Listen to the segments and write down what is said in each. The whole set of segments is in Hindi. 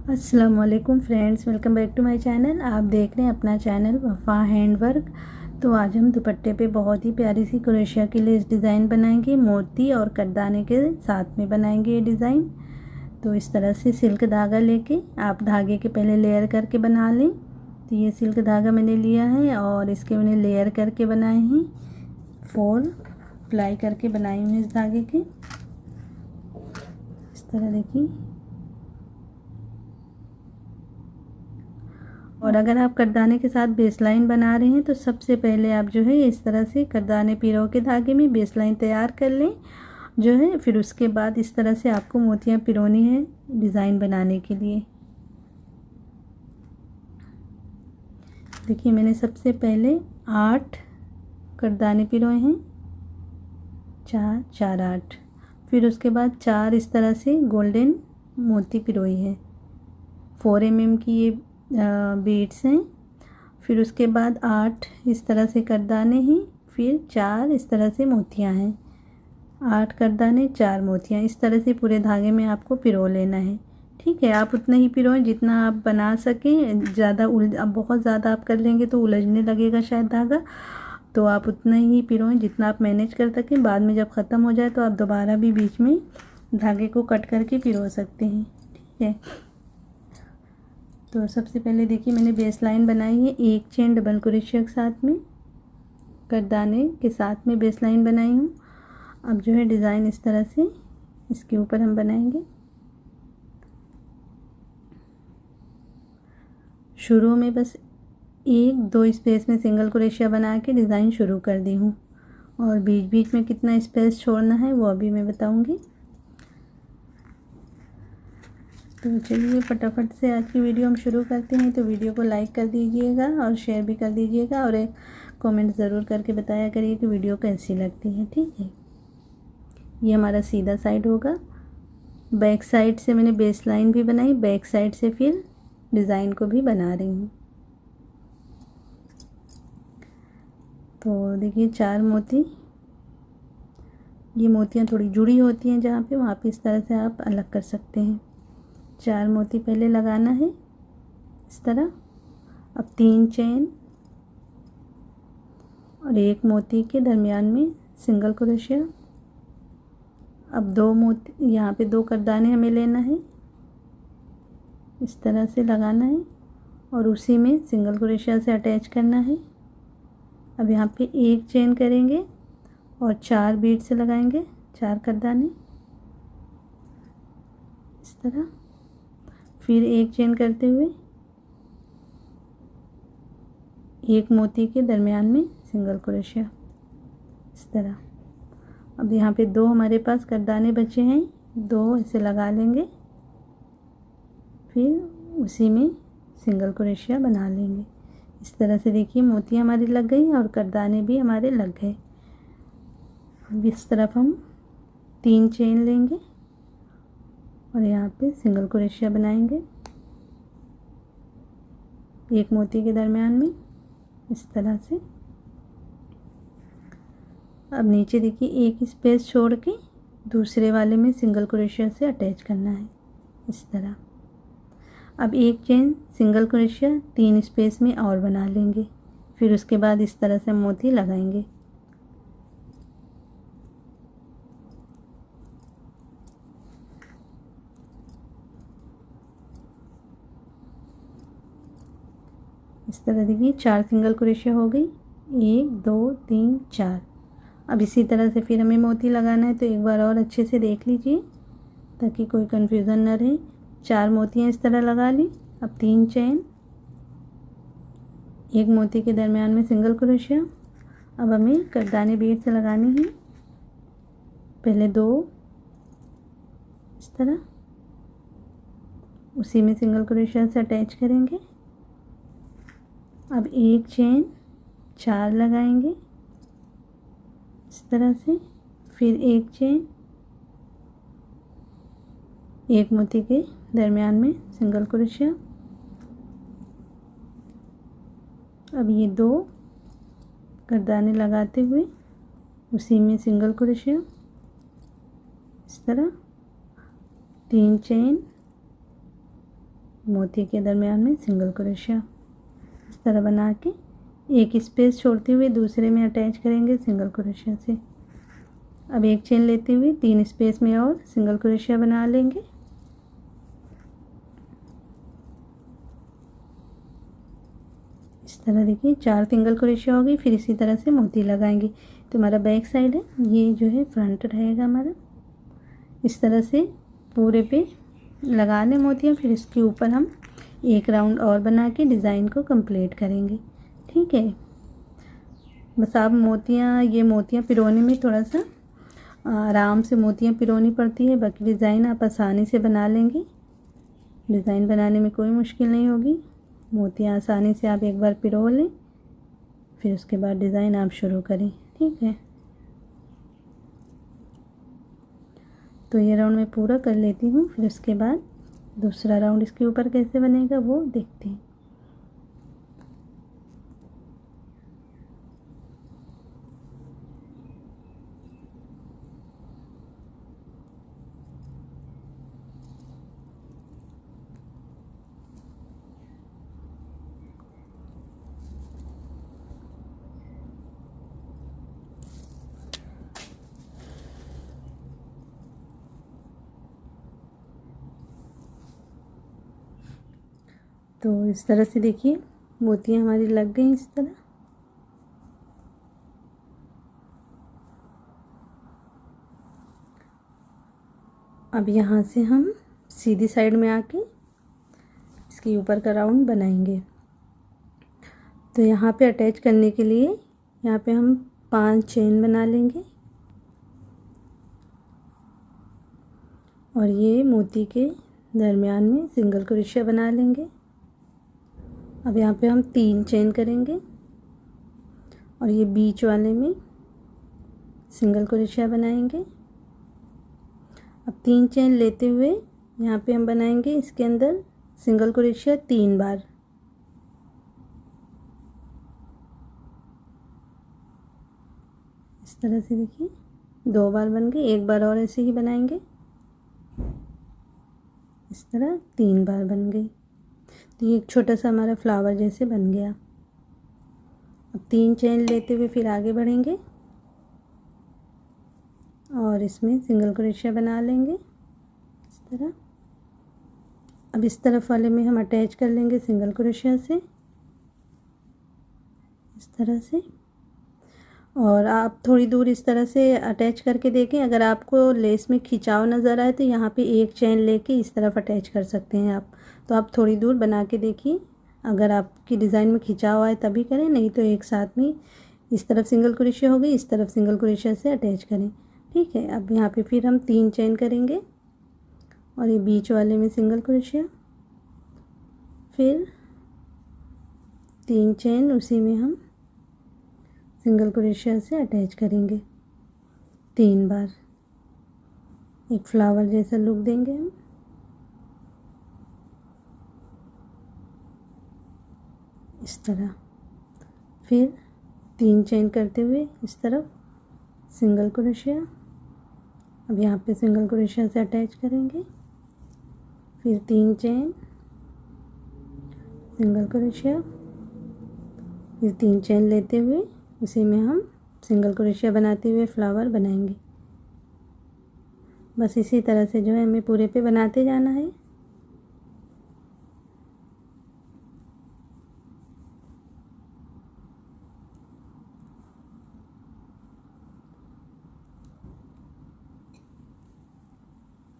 अस्सलाम वालेकुम friends, welcome back to my channel. आप देख रहे हैं अपना चैनल वफ़ा हैंडवर्क। तो आज हम दुपट्टे पे बहुत ही प्यारी सी क्रोशिया की लेस डिज़ाइन बनाएंगे। मोती और कटदाने के साथ में बनाएंगे ये डिज़ाइन। तो इस तरह से सिल्क धागा लेके आप धागे के पहले लेयर करके बना लें। तो ये सिल्क धागा मैंने लिया है और इसके मैंने लेयर करके बनाए हैं। 4 प्लाई करके बनाई हुई इस धागे के। इस तरह देखिए। और अगर आप करदाने के साथ बेसलाइन बना रहे हैं तो सबसे पहले आप जो है इस तरह से करदाने पिरो के धागे में बेसलाइन तैयार कर लें जो है। फिर उसके बाद इस तरह से आपको मोतियां पिरोनी है डिज़ाइन बनाने के लिए। देखिए मैंने सबसे पहले 8 करदाने पिरोए हैं, 4 4 8। फिर उसके बाद 4 इस तरह से गोल्डन मोती पिरोई है। 4 mm की ये बीड्स हैं। फिर उसके बाद 8 इस तरह से करदाने हैं। फिर 4 इस तरह से मोतियां हैं। 8 करदाने 4 मोतियां, इस तरह से पूरे धागे में आपको पिरो लेना है। ठीक है, आप उतना ही पिरोएं जितना आप बना सकें। ज़्यादा अब बहुत ज़्यादा आप कर लेंगे तो उलझने लगेगा शायद धागा। तो आप उतना ही पिरोएं जितना आप मैनेज कर सकें। बाद में जब ख़त्म हो जाए तो आप दोबारा भी बीच में धागे को कट करके पिरो सकते हैं। ठीक है, तो सबसे पहले देखिए मैंने बेस लाइन बनाई है। एक चेन डबल क्रोशिया के साथ में करदाने के साथ में बेस लाइन बनाई हूँ। अब जो है डिज़ाइन इस तरह से इसके ऊपर हम बनाएंगे। शुरू में बस 1-2 स्पेस में सिंगल क्रोशिया बना के डिज़ाइन शुरू कर दी हूँ और बीच बीच में कितना स्पेस छोड़ना है वो अभी मैं बताऊँगी। तो चलिए फटाफट से आज की वीडियो हम शुरू करते हैं। तो वीडियो को लाइक कर दीजिएगा और शेयर भी कर दीजिएगा और एक कमेंट ज़रूर करके बताया करिए कि वीडियो कैसी लगती है। ठीक है, ये हमारा सीधा साइड होगा। बैक साइड से मैंने बेस लाइन भी बनाई, बैक साइड से फिर डिज़ाइन को भी बना रही हूँ। तो देखिए 4 मोती, ये मोतियाँ थोड़ी जुड़ी होती हैं जहाँ पे, वहाँ पे इस तरह से आप अलग कर सकते हैं। 4 मोती पहले लगाना है इस तरह। अब 3 चेन और 1 मोती के दरमियान में सिंगल क्रोशिया। अब 2 मोती, यहाँ पे 2 करदाने हमें लेना है, इस तरह से लगाना है और उसी में सिंगल क्रोशिया से अटैच करना है। अब यहाँ पे 1 चेन करेंगे और 4 बीड से लगाएंगे, 4 करदाने इस तरह। फिर 1 चेन करते हुए 1 मोती के दरमियान में सिंगल क्रोशिया इस तरह। अब यहाँ पे 2 हमारे पास करदाने बचे हैं, 2 इसे लगा लेंगे। फिर उसी में सिंगल क्रोशिया बना लेंगे इस तरह से। देखिए मोतियाँ हमारी लग गई और करदाने भी हमारे लग गए। अब इस तरफ हम 3 चेन लेंगे और यहाँ पे सिंगल क्रोशिया बनाएंगे 1 मोती के दरमियान में इस तरह से। अब नीचे देखिए 1 स्पेस छोड़ के दूसरे वाले में सिंगल क्रोशिया से अटैच करना है इस तरह। अब 1 चेन सिंगल क्रोशिया 3 स्पेस में और बना लेंगे। फिर उसके बाद इस तरह से मोती लगाएंगे। इस तरह देखिए 4 सिंगल क्रोशिया हो गई, 1 2 3 4। अब इसी तरह से फिर हमें मोती लगाना है। तो एक बार और अच्छे से देख लीजिए ताकि कोई कन्फ्यूज़न न रहे। 4 मोतियाँ इस तरह लगा ली। अब 3 चेन, 1 मोती के दरमियान में सिंगल क्रोशिया। अब हमें करदाने बीड से लगानी है, पहले 2 इस तरह, उसी में सिंगल क्रोशिया से अटैच करेंगे। अब 1 चेन 4 लगाएंगे इस तरह से। फिर 1 चेन, 1 मोती के दरमियान में सिंगल क्रोशिया। अब ये 2 करदाने लगाते हुए उसी में सिंगल क्रोशिया इस तरह। 3 चेन, मोती के दरमियान में सिंगल क्रोशिया इस तरह बना के एक स्पेस छोड़ते हुए दूसरे में अटैच करेंगे सिंगल क्रोशिया से। अब एक चेन लेते हुए 3 स्पेस में और सिंगल क्रोशिया बना लेंगे। इस तरह देखिए 4 सिंगल क्रोशिया हो गई। फिर इसी तरह से मोती लगाएंगे। तो हमारा बैक साइड है, ये जो है फ्रंट रहेगा हमारा। इस तरह से पूरे पे लगा लें मोतियाँ। फिर इसके ऊपर हम एक राउंड और बना के डिज़ाइन को कंप्लीट करेंगे। ठीक है, बस आप ये मोतियाँ पिरोने में थोड़ा सा आराम से मोतियाँ पिरोनी पड़ती है। बाकी डिज़ाइन आप आसानी से बना लेंगे। डिज़ाइन बनाने में कोई मुश्किल नहीं होगी। मोतियाँ आसानी से आप एक बार पिरो लें, फिर उसके बाद डिज़ाइन आप शुरू करें। ठीक है, तो ये राउंड मैं पूरा कर लेती हूँ। फिर उसके बाद दूसरा राउंड इसके ऊपर कैसे बनेगा वो देखते हैं। तो इस तरह से देखिए मोतियाँ हमारी लग गई इस तरह। अब यहाँ से हम सीधी साइड में आके इसके ऊपर का राउंड बनाएंगे। तो यहाँ पे अटैच करने के लिए यहाँ पे हम 5 चेन बना लेंगे और ये मोती के दरमियान में सिंगल क्रोशिया बना लेंगे। अब यहाँ पे हम 3 चेन करेंगे और ये बीच वाले में सिंगल क्रोशिया बनाएंगे। अब 3 चेन लेते हुए यहाँ पे हम बनाएंगे इसके अंदर सिंगल क्रोशिया 3 बार। इस तरह से देखिए 2 बार बन गए, 1 बार और ऐसे ही बनाएंगे। इस तरह 3 बार बन गई। तो ये एक छोटा सा हमारा फ्लावर जैसे बन गया। अब 3 चेन लेते हुए फिर आगे बढ़ेंगे और इसमें सिंगल क्रोशिया बना लेंगे इस तरह। अब इस तरफ वाले में हम अटैच कर लेंगे सिंगल क्रोशिया से इस तरह से। और आप थोड़ी दूर इस तरह से अटैच करके देखें। अगर आपको लेस में खिंचाव नज़र आए तो यहाँ पे एक चेन लेके इस तरफ अटैच कर सकते हैं आप। तो आप थोड़ी दूर बना के देखिए, अगर आपकी डिज़ाइन में खिंचाव आए तभी करें, नहीं तो एक साथ में इस तरफ सिंगल क्रोशिया हो गई, इस तरफ सिंगल क्रोशिया से अटैच करें। ठीक है, अब यहाँ पे फिर हम 3 चेन करेंगे और ये बीच वाले में सिंगल क्रोशिया, फिर 3 चेन उसी में हम सिंगल क्रोशिया से अटैच करेंगे 3 बार। एक फ्लावर जैसा लुक देंगे हम। इस तरह फिर 3 चेन करते हुए इस तरफ सिंगल क्रोशिया। अब यहाँ पे सिंगल क्रोशिया से अटैच करेंगे, फिर 3 चेन सिंगल क्रोशिया, फिर 3 चेन लेते हुए उसी में हम सिंगल क्रोशिया बनाते हुए फ्लावर बनाएंगे। बस इसी तरह से जो है हमें पूरे पे बनाते जाना है।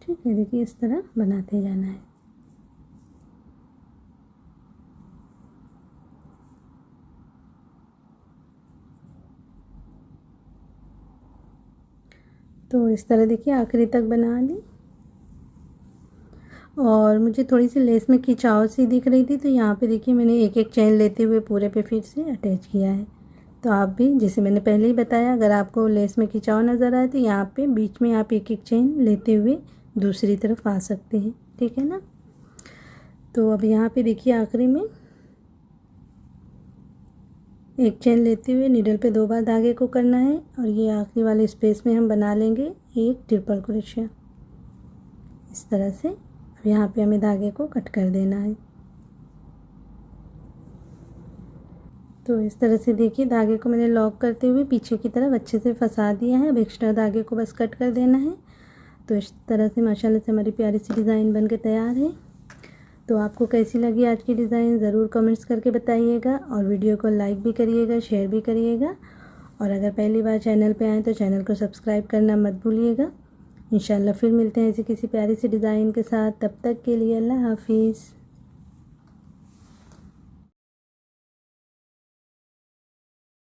ठीक है, देखिए इस तरह बनाते जाना है। तो इस तरह देखिए आखिरी तक बना ली। और मुझे थोड़ी सी लेस में खिंचाव सी दिख रही थी, तो यहाँ पे देखिए मैंने एक एक चेन लेते हुए पूरे पे फिर से अटैच किया है। तो आप भी, जैसे मैंने पहले ही बताया, अगर आपको लेस में खिंचाव नज़र आए तो यहाँ पे बीच में आप एक एक चेन लेते हुए दूसरी तरफ आ सकते हैं। ठीक है ना। तो अब यहाँ पे देखिए आखिरी में एक चेन लेते हुए नीडल पे 2 बार धागे को करना है और ये आखिरी वाले स्पेस में हम बना लेंगे एक ट्रिपल क्रोशिया। इस तरह से अब यहाँ पे हमें धागे को कट कर देना है। तो इस तरह से देखिए धागे को मैंने लॉक करते हुए पीछे की तरफ अच्छे से फंसा दिया है। अब एक्स्ट्रा धागे को बस कट कर देना है। तो इस तरह से माशाल्लाह से हमारी प्यारी सी डिज़ाइन बन के तैयार है। तो आपको कैसी लगी आज की डिज़ाइन ज़रूर कमेंट्स करके बताइएगा और वीडियो को लाइक भी करिएगा, शेयर भी करिएगा। और अगर पहली बार चैनल पे आएँ तो चैनल को सब्सक्राइब करना मत भूलिएगा। इंशाल्लाह फिर मिलते हैं ऐसी किसी प्यारी सी डिज़ाइन के साथ। तब तक के लिए अल्लाह हाफिज़।